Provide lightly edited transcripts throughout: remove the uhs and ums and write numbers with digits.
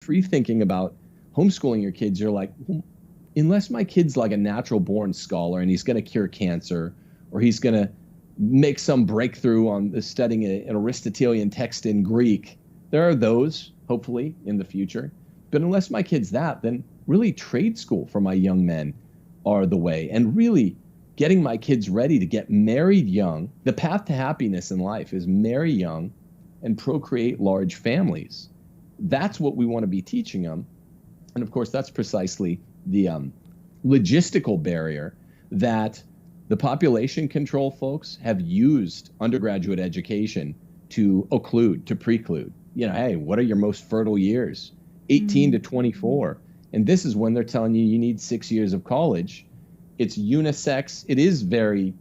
for you thinking about homeschooling your kids, you're like, well, unless my kid's like a natural born scholar and he's going to cure cancer, or he's going to make some breakthrough on studying an Aristotelian text in Greek, there are those, hopefully, in the future. But unless my kid's that, then really trade school for my young men are the way. And really getting my kids ready to get married young. The path to happiness in life is marry young and procreate large families. That's what we want to be teaching them. And of course, that's precisely the logistical barrier that the population control folks have used undergraduate education to occlude, to preclude. You know, hey, what are your most fertile years? 18 to 24. And this is when they're telling you need 6 years of college. It's unisex. It is very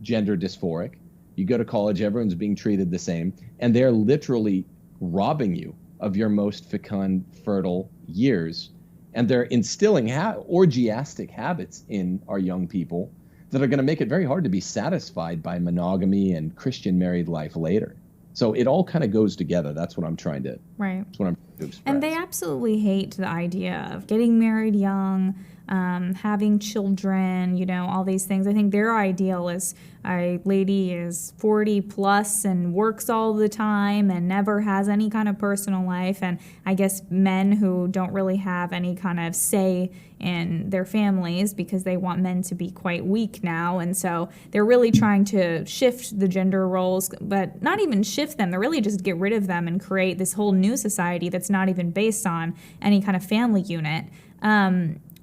gender dysphoric. You go to college, everyone's being treated the same. And they're literally robbing you of your most fecund, fertile years. And they're instilling orgiastic habits in our young people that are going to make it very hard to be satisfied by monogamy and Christian married life later. So it all kind of goes together. That's what I'm trying to. Right. That's what I'm trying to express. And they absolutely hate the idea of getting married young, having children, you know, all these things. I think their ideal is a lady is 40 plus and works all the time and never has any kind of personal life. And I guess men who don't really have any kind of say in their families because they want men to be quite weak now. And so they're really trying to shift the gender roles, but not even shift them. They're really just get rid of them and create this whole new society that's not even based on any kind of family unit.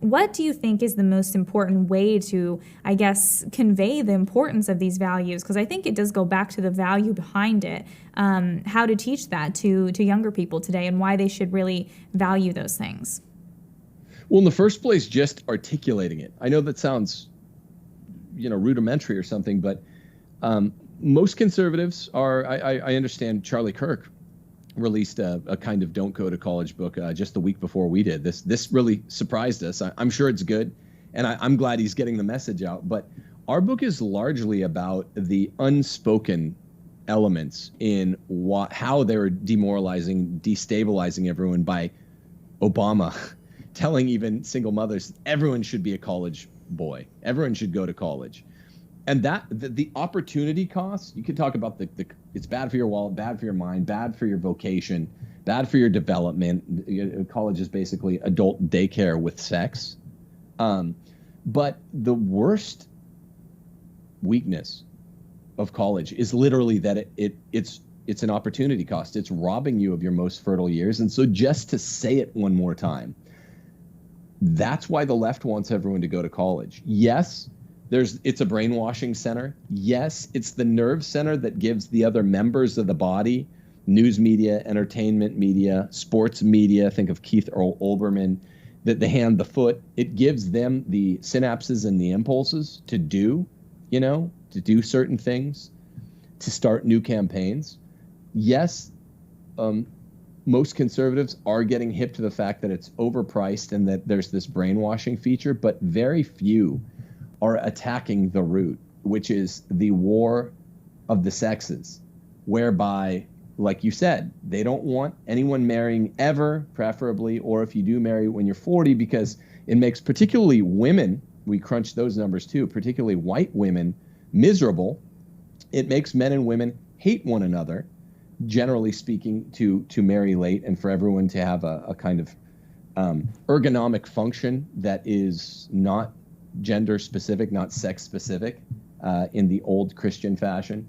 What do you think is the most important way to, I guess, convey the importance of these values? Because I think it does go back to the value behind it, how to teach that to younger people today and why they should really value those things. Well, in the first place, just articulating it. I know that sounds, rudimentary or something, but most conservatives are, I understand Charlie Kirk released a kind of don't go to college book just the week before we did. This really surprised us. I'm sure it's good, and I'm glad he's getting the message out. But our book is largely about the unspoken elements in how they're demoralizing, destabilizing everyone by Obama telling even single mothers everyone should be a college boy. Everyone should go to college. And that the opportunity cost, you could talk about it's bad for your wallet, bad for your mind, bad for your vocation, bad for your development. College is basically adult daycare with sex. But the worst weakness of college is literally that it's an opportunity cost. It's robbing you of your most fertile years. And so just to say it one more time, that's why the left wants everyone to go to college. Yes, it's a brainwashing center. Yes, it's the nerve center that gives the other members of the body, news media, entertainment media, sports media, think of Keith Olbermann, the hand, the foot. It gives them the synapses and the impulses to do certain things, to start new campaigns. Yes, most conservatives are getting hip to the fact that it's overpriced and that there's this brainwashing feature, but very few are attacking the root, which is the war of the sexes, whereby, like you said, they don't want anyone marrying ever, preferably, or if you do marry when you're 40, because it makes particularly women, we crunch those numbers too, particularly white women, miserable. It makes men and women hate one another, generally speaking, to marry late and for everyone to have a kind of ergonomic function that is not gender specific, not sex specific, in the old Christian fashion.